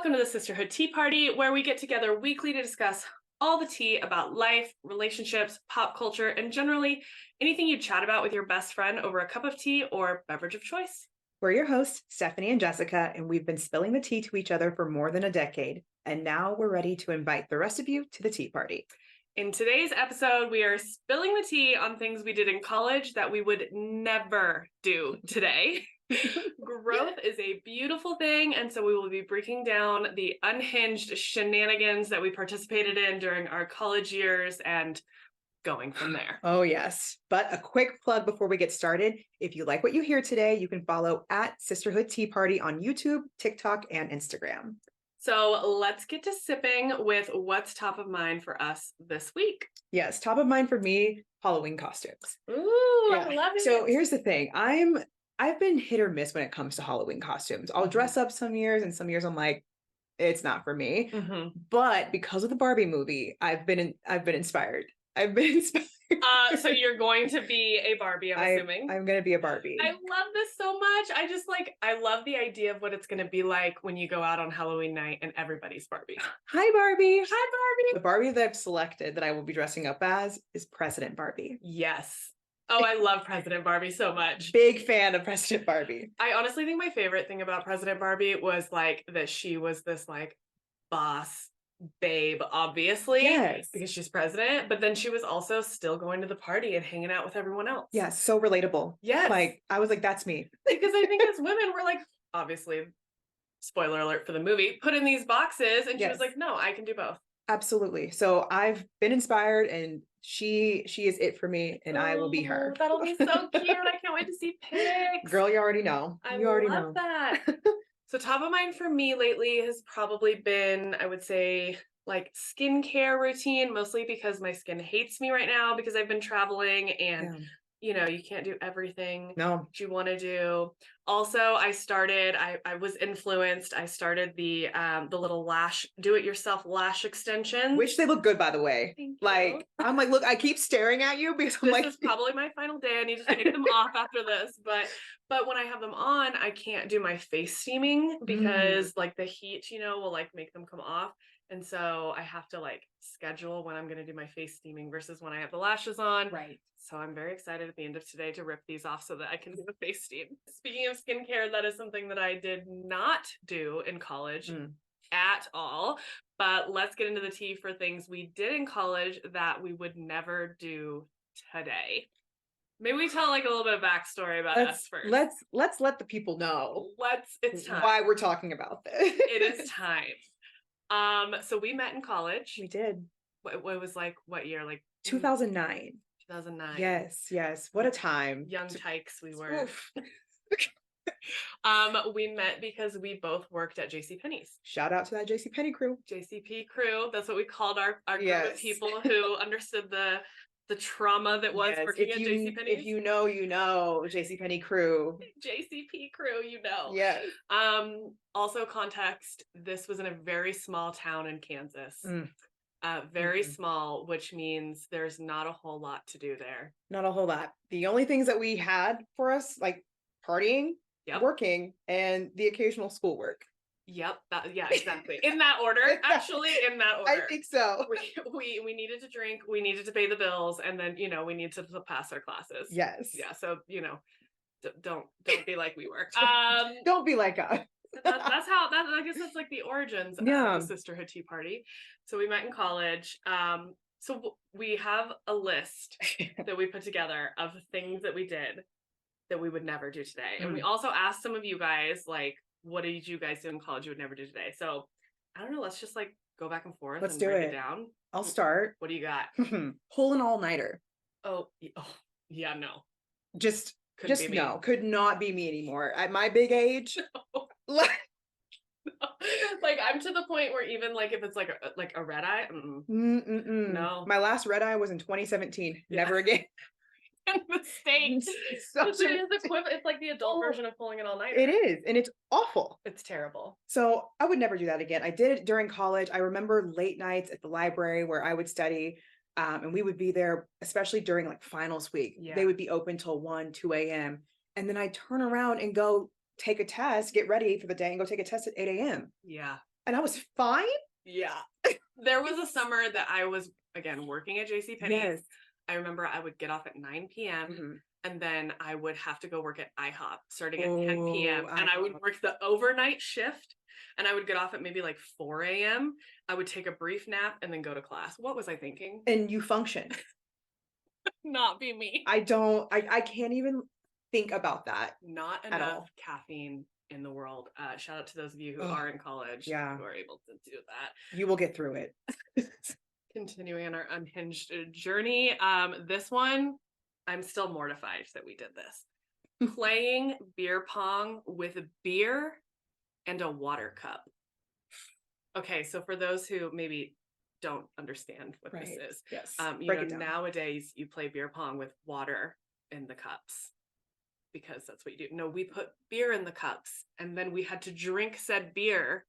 Welcome to the Sisterhood Tea Party, where we get together weekly to discuss all the tea about life, relationships, pop culture, and generally anything you chat about with your best friend over a cup of tea or beverage of choice. We're your hosts, Stephanie and Jessica, and we've been spilling the tea to each other for more than a decade. And now we're ready to invite the rest of you to the tea party. In today's episode, we are spilling the tea on things we did in college that we would never do today. Growth is a beautiful thing, and so we will be breaking down the unhinged shenanigans that we participated in during our college years and going from there. Oh, yes. But a quick plug before we get started. If you like what you hear today, you can follow at Sisterhood Tea Party on YouTube, TikTok, and Instagram. So let's get to sipping with what's top of mind for us this week. Yes, top of mind for me, Halloween costumes. Ooh, yeah. I love it. So here's the thing. I've been hit or miss when it comes to Halloween costumes. I'll dress up some years, and some years I'm like, it's not for me. Mm-hmm. But because of the Barbie movie, I've been inspired. So you're going to be a Barbie, I'm assuming. I'm going to be a Barbie. I love this so much. I love the idea of what it's going to be like when you go out on Halloween night and everybody's Barbie. Hi, Barbie. Hi, Barbie. The Barbie that I've selected that I will be dressing up as is President Barbie. Yes. Oh, I love President Barbie so much. Big fan of President Barbie. I honestly think my favorite thing about President Barbie was like that she was this like boss babe, obviously, yes, because she's president, but then she was also still going to the party and hanging out with everyone else. Yeah, so relatable. Yes. Like, I was like, that's me. Because I think as women, we're like, obviously, spoiler alert for the movie, put in these boxes, and she was like, no, I can do both. Absolutely. So I've been inspired, and she is it for me, and I will be her. That'll be so cute. I can't wait to see pics. Girl, you already know. You already know that. So top of mind for me lately has probably been, I would say, like skincare routine, mostly because my skin hates me right now because I've been traveling and you know, you can't do everything that you want to do. Also, I was influenced. I started the little do-it-yourself lash extensions. Which they look good, by the way. Like, I'm like, look, I keep staring at you because I'm this is probably my final day. I need to take them off after this. But when I have them on, I can't do my face steaming because like the heat, you know, will like make them come off. And so I have to like schedule when I'm going to do my face steaming versus when I have the lashes on. Right. So I'm very excited at the end of today to rip these off so that I can do the face steam. Speaking of skincare, that is something that I did not do in college at all. But let's get into the tea for things we did in college that we would never do today. Maybe we tell like a little bit of backstory about us first. Let's let the people know. It's time. Why we're talking about this. It is time. So we met in college. We did. It was like what year? Like 2009. 2009. Yes. What a time. Young tykes we were. We met because we both worked at JCPenney's. Shout out to that JCPenney crew. JCP crew. That's what we called our group of people who understood the trauma that was working at JCPenney's. If you know, you know, JCPenney crew. JCP crew, you know. Yes. Also context, this was in a very small town in Kansas. Very small, which means there's not a whole lot to do there. Not a whole lot. The only things that we had for us, like partying, working, and the occasional schoolwork. Yep. Exactly. In that order. Actually, in that order. I think so. We needed to drink, we needed to pay the bills, and then, you know, we needed to pass our classes. Yes. Yeah. So, you know, don't be like we were. Don't be like us. That's how I guess that's like the origins of the Sisterhood Tea Party. So we met in college. So we have a list that we put together of things that we did that we would never do today. And we also asked some of you guys, like, what did you guys do in college you would never do today? So I don't know, let's just like go back and forth. Let's and do break it down. I'll start. What do you got? Pull an all-nighter. Oh yeah, no. Just no, could not be me anymore. At my big age. No. Like I'm to the point where even like if it's like a red eye, no. My last red eye was in 2017. Never again. Mistake. It's like the adult version of pulling an all-nighter. It is, and it's awful. It's terrible. So I would never do that again. I did it during college. I remember late nights at the library where I would study, and we would be there, especially during like finals week. They would be open till 1, 2 a.m. And then I'd turn around and go take a test, get ready for the day, and go take a test at 8 a.m. Yeah. And I was fine. Yeah. There was a summer that I was, again, working at JCPenney. Yes. I remember I would get off at 9 p.m. And then I would have to go work at IHOP starting at 10 p.m. And I would work the overnight shift and I would get off at maybe like 4 a.m. I would take a brief nap and then go to class. What was I thinking? And you function. Not be me. I can't even think about that. Not enough caffeine in the world. Shout out to those of you who are in college who are able to do that. You will get through it. Continuing on our unhinged journey. This one, I'm still mortified that we did this. Playing beer pong with a beer and a water cup. Okay, so for those who maybe don't understand what this is, yes, nowadays you play beer pong with water in the cups because that's what you do. No, we put beer in the cups and then we had to drink said beer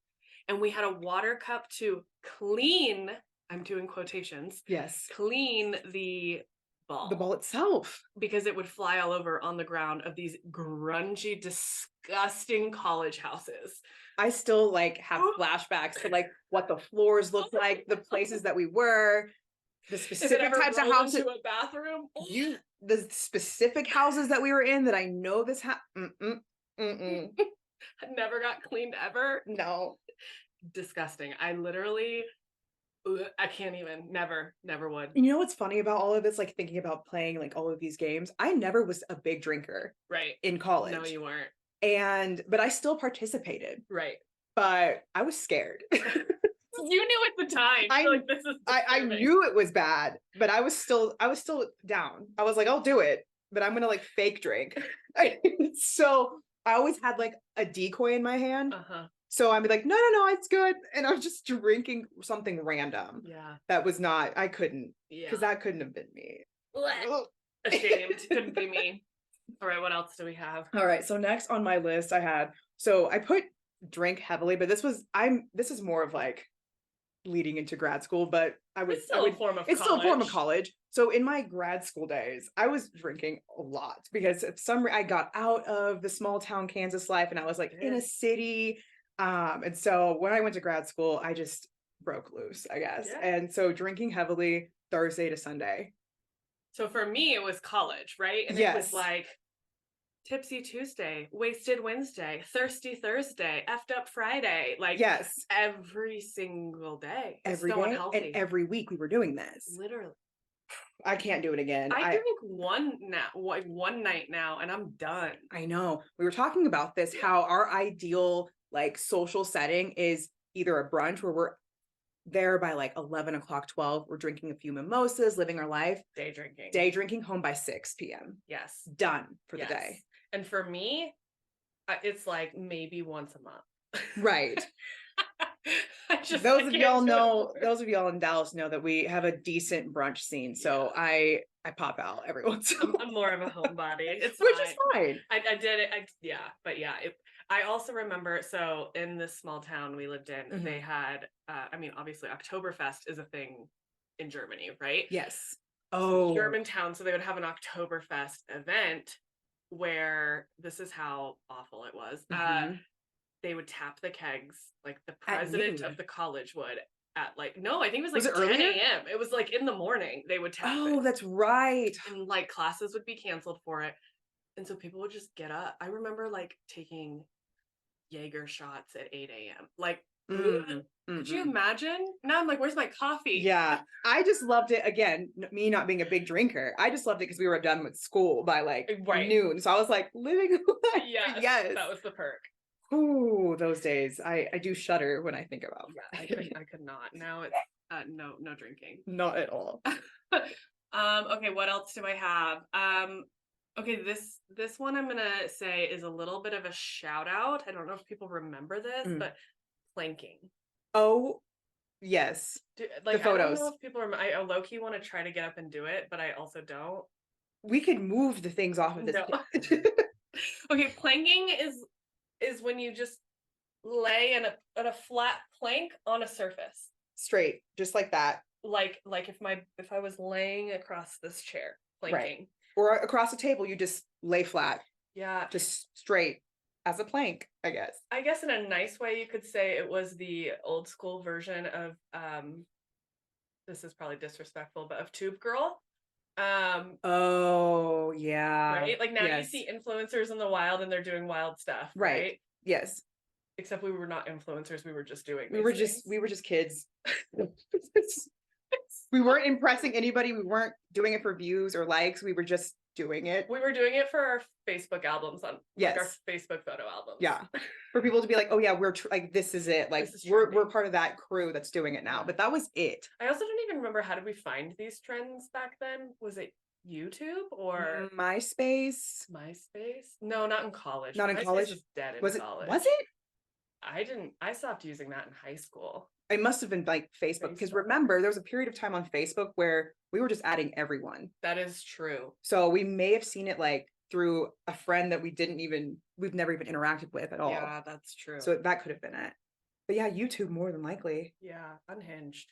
and we had a water cup to clean, I'm doing quotations. Yes. Clean the ball. The ball itself. Because it would fly all over on the ground of these grungy, disgusting college houses. I still have flashbacks to what the floors looked like, the places that we were, the specific types of houses. Into a bathroom. The specific houses that we were in that I know this never got cleaned ever. No. Disgusting. I literally, I can't even, never would. You know what's funny about all of this? Thinking about playing all of these games, I never was a big drinker. Right. In college. No, you weren't. But I still participated. Right. But I was scared. You knew at the time. I knew it was bad, but I was still down. I was like, I'll do it, but I'm gonna fake drink. So I always had a decoy in my hand. So I'd be like, no, it's good. And I was just drinking something random. Yeah. That was not, I couldn't. Yeah. Because that couldn't have been me. Ashamed. Couldn't be me. All right, what else do we have? All right, so next on my list I put drink heavily, but this is more of leading into grad school, but it's still a form of college. So in my grad school days, I was drinking a lot because I got out of the small town Kansas life and I was in a city. And so when I went to grad school, I just broke loose, I guess. Yeah. And so drinking heavily Thursday to Sunday. So for me, it was college, right? And it was Tipsy Tuesday, Wasted Wednesday, Thirsty Thursday, Effed Up Friday. Yes. Every single day. Every day and every week we were doing this. Literally. I can't do it again. I drink one night now and I'm done. I know. We were talking about this, how our ideal social setting is either a brunch where we're there by 11 o'clock, 12. We're drinking a few mimosas, living our life. Day drinking. Day drinking, home by 6 p.m. Yes. Done for the day. And for me, it's maybe once a month. Right. Those of y'all in Dallas know that we have a decent brunch scene. So I pop out every once in a while. I'm more of a homebody. Which is fine. I did it. I also remember, so in this small town we lived in, they had, obviously Oktoberfest is a thing in Germany, right? Yes. Oh. German town. So they would have an Oktoberfest event where this is how awful it was. They would tap the kegs, the president of the college would at no, I think it was 10 a.m. It was in the morning they would tap it. Oh, that's right. And classes would be canceled for it. And so people would just get up. I remember taking Jaeger shots at 8 a.m. Could you imagine? Now I'm where's my coffee? Yeah. I just loved it. Again, me not being a big drinker. I just loved it because we were done with school by noon. So I was living life. Yes. That was the perk. Ooh, those days. I do shudder when I think about that. I could not. Now it's no drinking. Not at all. Okay, what else do I have? Okay, this one I'm gonna say is a little bit of a shout out. I don't know if people remember this, but planking. Oh, yes. The photos. I don't know if people remember. I low-key want to try to get up and do it, but I also don't. We could move the things off of this. No. Okay, planking is when you just lay in a flat plank on a surface. Straight, just like that. If I was laying across this chair, planking. Right. Or across a table, you just lay flat. Yeah. Just straight. as a plank, I guess. I guess in a nice way, you could say it was the old school version of, this is probably disrespectful, but of Tube Girl. Oh, yeah. Right? Like now you Yes. see influencers in the wild and they're doing wild stuff, right? Yes. Except we were not influencers, we were just doing We were just kids. We weren't impressing anybody. We weren't doing it for views or likes. We were just doing it. We were doing it for our Facebook albums on Yes. like our Facebook photo albums. Yeah. For people to be like, oh yeah, we're like, this is it. Like we're part of that crew that's doing it now. But that was it. I also don't even remember, how did we find these trends back then? Was it YouTube or MySpace? No, not in college. Not in MySpace college. was dead in college. Was it? I stopped using that in high school. It must have been like Facebook, because remember, there was a period of time on Facebook where we were just adding everyone. That is true. So we may have seen it like through a friend that we've never even interacted with at all. Yeah, that's true. So that could have been it. But yeah, YouTube more than likely. Yeah, Unhinged.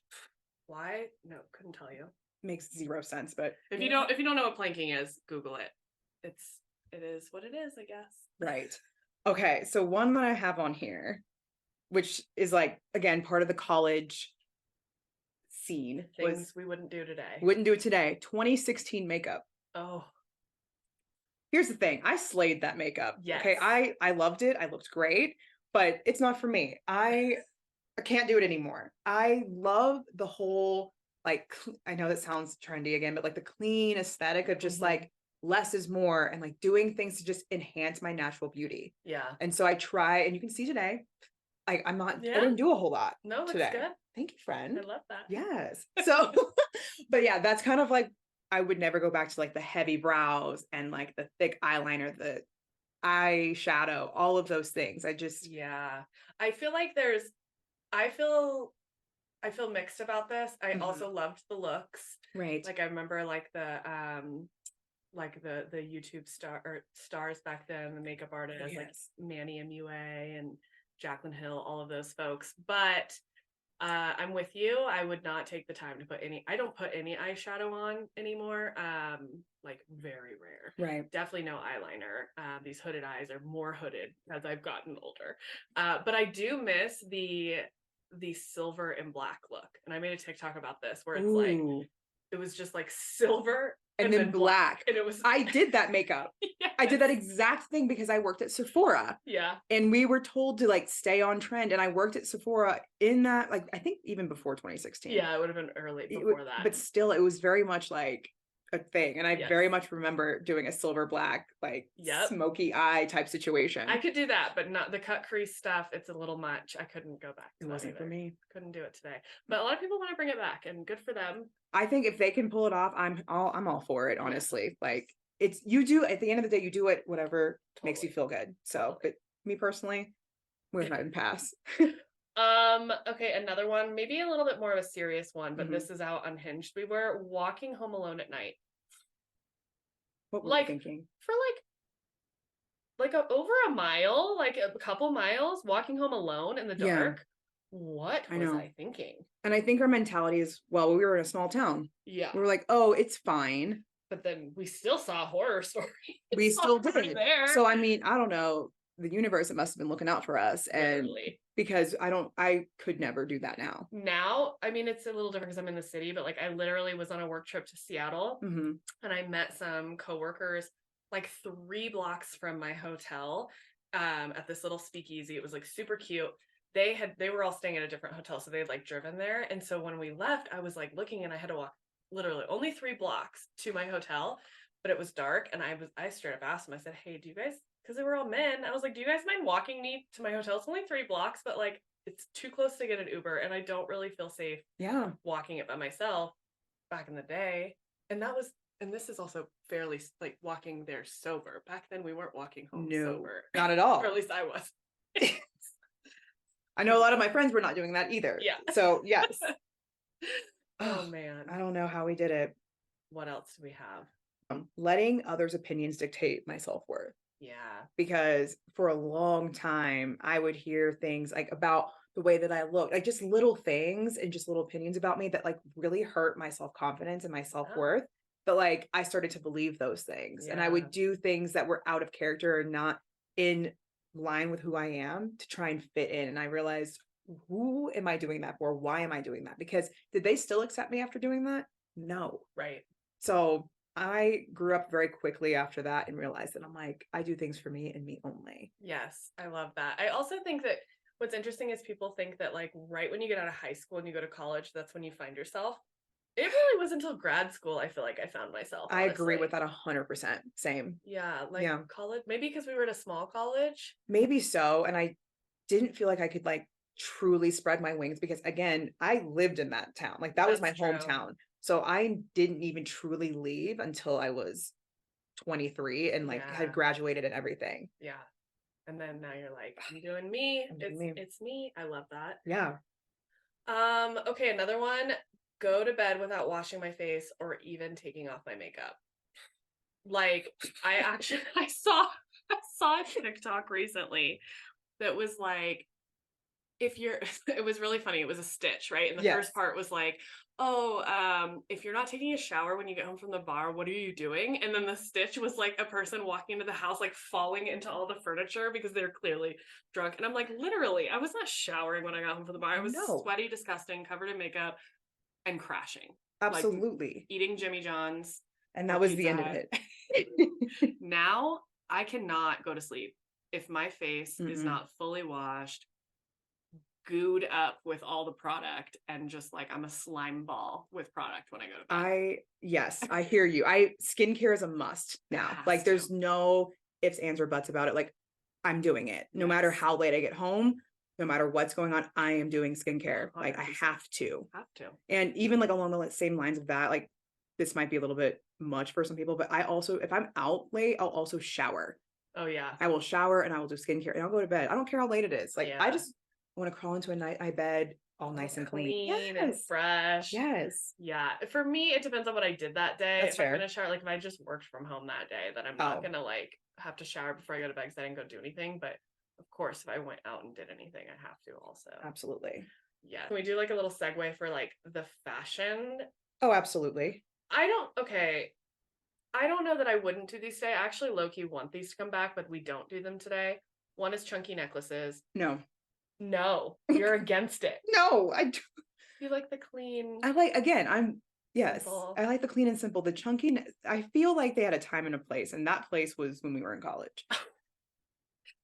Why? No, couldn't tell you. Makes zero sense. But if you don't know what planking is, Google it. It is what it is, I guess. Right. Okay, so one that I have on here, which is like, again, part of the college scene. Things we wouldn't do today. Wouldn't do it today. 2016 makeup. Oh. Here's the thing. I slayed that makeup. Yes. Okay, I loved it. I looked great, but it's not for me. I can't do it anymore. I love the whole, like, I know that sounds trendy again, but like the clean aesthetic of just like less is more, and like doing things to just enhance my natural beauty. Yeah. And so I try, and you can see today, I didn't do a whole lot. No, that's today. good. Thank you, friend. I love that. Yes. So, but yeah, that's kind of like, I would never go back to like the heavy brows and like the thick eyeliner, the eyeshadow, all of those things. Yeah. I feel like I feel mixed about this. I also loved the looks. Right. Like I remember like the YouTube stars back then, the makeup artists, like Manny MUA and Jaclyn Hill, all of those folks. But I'm with you. I would not take the time to I don't put any eyeshadow on anymore. Like very rare. Right. Definitely no eyeliner. These hooded eyes are more hooded as I've gotten older. But I do miss the silver and black look. And I made a TikTok about this where it's like, it was just like silver and then black. And it was, I did that makeup. Yes. I did that exact thing because I worked at Sephora. Yeah. And we were told to like stay on trend. And I worked at Sephora in that, like, I think even before 2016. Yeah, it would have been early before that. But still, it was very much like a thing. And I very much remember doing a silver black, like smoky eye type situation. I could do that, but not the cut crease stuff. It's a little much. I couldn't go back to it wasn't for me. Couldn't do it today. But a lot of people want to bring it back, and good for them. I think if they can pull it off, I'm all for it, honestly. Like you do at the end of the day, you do it whatever makes you feel good. So but me personally, we're not in pass. Okay, another one, maybe a little bit more of a serious one, but this is out Unhinged. We were walking home alone at night. What were you thinking? For over a mile, like a couple miles, walking home alone in the dark. What was I thinking? And I think our mentality is, well, we were in a small town. Yeah. We were like, oh, it's fine. But then we still saw horror stories. We still did. There. So, I mean, I don't know. The universe must have been looking out for us. And because I could never do that now. Now, I mean, it's a little different because I'm in the city, but like I literally was on a work trip to Seattle and I met some coworkers like 3 blocks from my hotel at this little speakeasy. It was like super cute. They were all staying at a different hotel, so they had like driven there. And so when we left, I was like looking and I had to walk literally only 3 blocks to my hotel, but it was dark. And I straight up asked them, I said, hey, do you guys, because they were all men, I was like, do you guys mind walking me to my hotel? It's only 3 blocks, but like it's too close to get an Uber and I don't really feel safe walking it by myself back in the day. And this is also fairly like walking there sober. Back then we weren't walking home sober. Not at all. Or at least I was. I know a lot of my friends were not doing that either. Yeah. So yes. Oh man. I don't know how we did it. What else do we have? Letting others' opinions dictate my self-worth. Yeah. Because for a long time, I would hear things like about the way that I look, like just little things and just little opinions about me that like really hurt my self-confidence and my self-worth. But like I started to believe those things and I would do things that were out of character and not in line with who I am to try and fit in. And I realized, who am I doing that for? Why am I doing that? Because did they still accept me after doing that? No. Right. So I grew up very quickly after that and realized that I'm like, I do things for me and me only. Yes, I love that. I also think that what's interesting is people think that like right when you get out of high school and you go to college, that's when you find yourself. It really was until grad school I feel like I found myself. I agree Honestly. with that 100%. Same. Yeah, like college, maybe because we were at a small college. Maybe so. And I didn't feel like I could like truly spread my wings because again, I lived in that town. Like that was my That's true. hometown. So I didn't even truly leave until I was 23 and like had graduated and everything. Yeah. And then now you're like, I'm doing me. It's me. I love that. Yeah. Okay, another one. Go to bed without washing my face or even taking off my makeup. Like I saw a TikTok recently that was like, it was really funny. It was a stitch, right? And the first part was like, if you're not taking a shower when you get home from the bar, what are you doing? And then the stitch was like a person walking into the house, like falling into all the furniture because they're clearly drunk. And I'm like, literally, I was not showering when I got home from the bar. I was sweaty, disgusting, covered in makeup and crashing. Absolutely. Like, eating Jimmy John's. And that was the end of it. Now I cannot go to sleep if my face is not fully washed, gooed up with all the product, and just like I'm a slime ball with product when I go to bed. I hear you. Skincare is a must now. Like there's no ifs, ands, or buts about it. Like I'm doing it. No matter how late I get home, no matter what's going on, I am doing skincare. Like I have to. And even like along the same lines of that, like this might be a little bit much for some people, but I also, if I'm out late, I'll also shower. Oh yeah. I will shower and I will do skincare and I'll go to bed. I don't care how late it is. Like I just want to crawl into a night bed all nice and clean and fresh. Yes. Yeah. For me, it depends on what I did that day. That's fair. I'm gonna shower, like if I just worked from home that day, then I'm not gonna like have to shower before I go to bed because I didn't go do anything. But of course, if I went out and did anything, I have to also. Absolutely. Yeah. Can we do like a little segue for like the fashion? Oh, absolutely. I don't know that I wouldn't do these today. I actually low-key want these to come back, but we don't do them today. One is chunky necklaces. No, you're against it. No, I do. You like the clean. I like, again, I like the clean and simple. The chunky, I feel like they had a time and a place, and that place was when we were in college.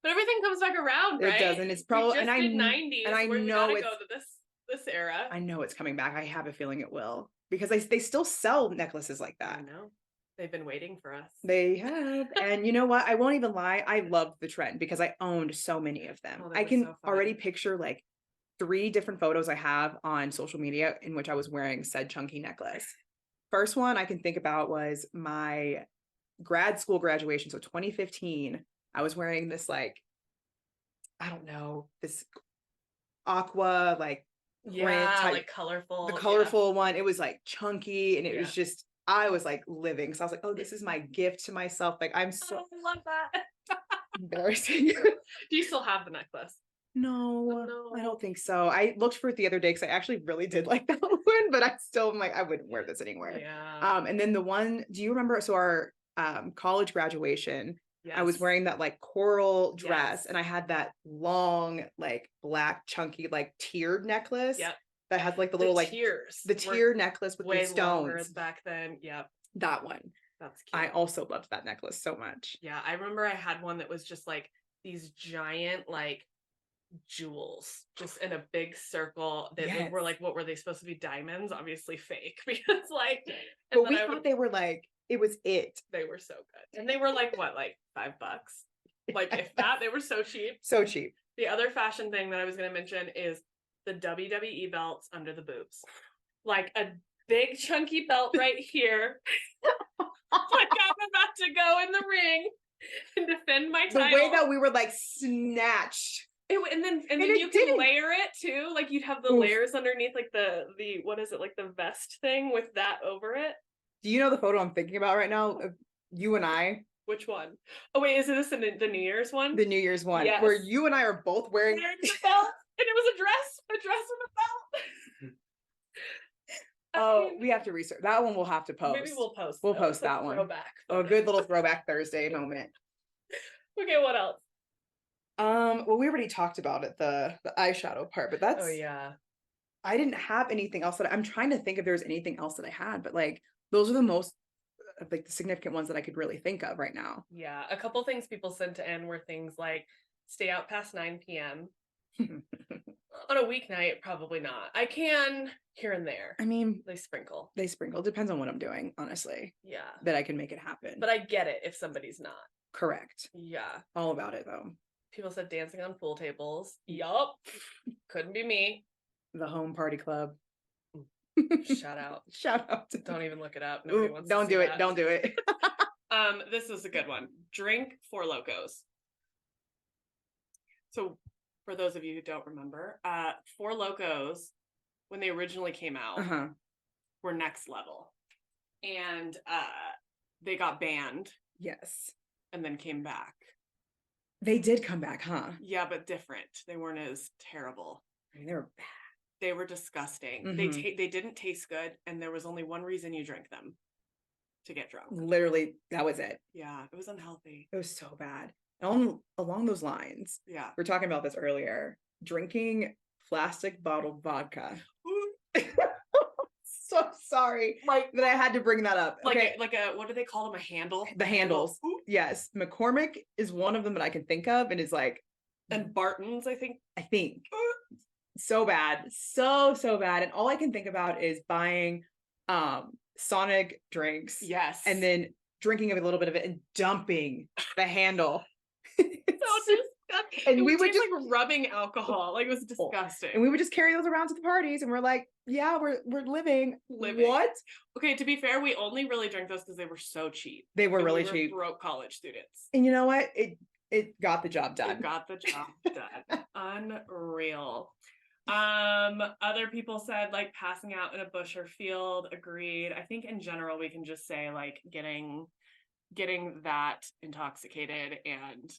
But everything comes back around, right? It doesn't. It's probably, and I 90s, and I know it's go to this era. I know it's coming back. I have a feeling it will because they still sell necklaces like that. I know. They've been waiting for us. They have. And you know what? I won't even lie. I loved the trend because I owned so many of them. I can already picture like 3 different photos I have on social media in which I was wearing said chunky necklace. First one I can think about was my grad school graduation. So 2015, I was wearing this like, I don't know, this aqua like print type, like colorful. The colorful one. It was like chunky and it was just, I was like living. So I was like, oh, this is my gift to myself. Like I'm so I love that. Embarrassing. Do you still have the necklace? No, I don't think so. I looked for it the other day because I actually really did like that one, but I still am like, I wouldn't wear this anywhere. Yeah. And then the one, do you remember? So our college graduation, I was wearing that like coral dress and I had that long, like black, chunky, like tiered necklace. Yep. That has like the little like tears. The tier necklace with the stones. Back then. Yep. That one. That's cute. I also loved that necklace so much. Yeah. I remember I had one that was just like these giant like jewels just in a big circle that were like, what were they supposed to be? Diamonds? Obviously fake because like, but we thought they were like, it was it. They were so good. And they were like, what, like $5? Like if that, they were so cheap. So cheap. The other fashion thing that I was going to mention is the WWE belts under the boobs. Like a big chunky belt right here. Like I'm about to go in the ring and defend my title. The way that we were like snatched. And then you can layer it too. Like you'd have the layers underneath, like the what is it, like the vest thing with that over it. Do you know the photo I'm thinking about right now of you and I? Which one? Oh wait, is this the New Year's one? The New Year's one, where you and I are both wearing the belt, and it was a dress with a belt. Oh, we have to research that one. We'll have to post. Maybe we'll post. We'll post that one. Throwback. Oh, a good little throwback Thursday moment. Okay, what else? Well, we already talked about it, the eyeshadow part, but that's, Oh yeah. I didn't have anything else I'm trying to think if there's anything else that I had, but like those are the most like the significant ones that I could really think of right now. Yeah. A couple things people said to end were things like stay out past 9 p.m. On a weeknight, probably not. I can here and there. I mean, they sprinkle. Depends on what I'm doing, honestly. Yeah. That I can make it happen. But I get it if somebody's not. Correct. Yeah. All about it though. People said dancing on pool tables. Yup. Couldn't be me. The home party club. Shout out. Shout out. Don't even look it up. Nobody wants don't to see do it. that. Don't do it. This is a good one. Drink Four Locos. So for those of you who don't remember, Four Locos, when they originally came out, were next level. And they got banned. Yes. And then came back. They did come back, huh? Yeah, but different. They weren't as terrible. I mean, they were bad. They were disgusting. They didn't taste good, and there was only one reason you drink them: to get drunk. Literally, that was it. Yeah, it was unhealthy. It was so bad. And along those lines, yeah, we were talking about this earlier. Drinking plastic bottled vodka. So sorry, like that I had to bring that up. Like a what do they call them? A handle? The handles. Yes, McCormick is one of them that I can think of, and is like, and Barton's. I think. So bad, so bad, and all I can think about is buying Sonic drinks. Yes, and then drinking a little bit of it and dumping the handle. So disgusting. And we would just like rubbing alcohol. Like it was disgusting. And we would just carry those around to the parties, and we're like, yeah, we're living. What? Okay, to be fair, we only really drank those because they were so cheap. They were really cheap. Broke college students. And you know what? It got the job done. It got the job done. Unreal. Other people said like passing out in a bush or field. Agreed. I think in general we can just say like getting that intoxicated and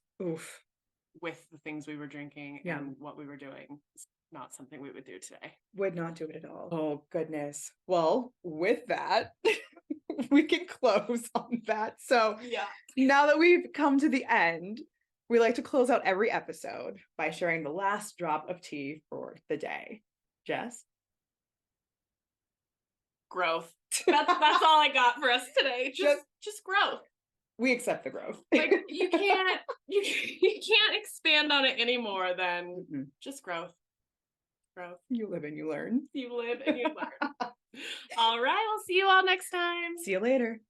with the things we were drinking and what we were doing is not something we would do today. Would not do it at all. Oh goodness. Well, with that, we can close on that. So yeah, now that we've come to the end, we like to close out every episode by sharing the last drop of tea for the day. Jess? Growth. That's all I got for us today. Just growth. We accept the growth. Like you can't expand on it any more than just growth. Growth. You live and you learn. You live and you learn. All right, I'll see you all next time. See you later.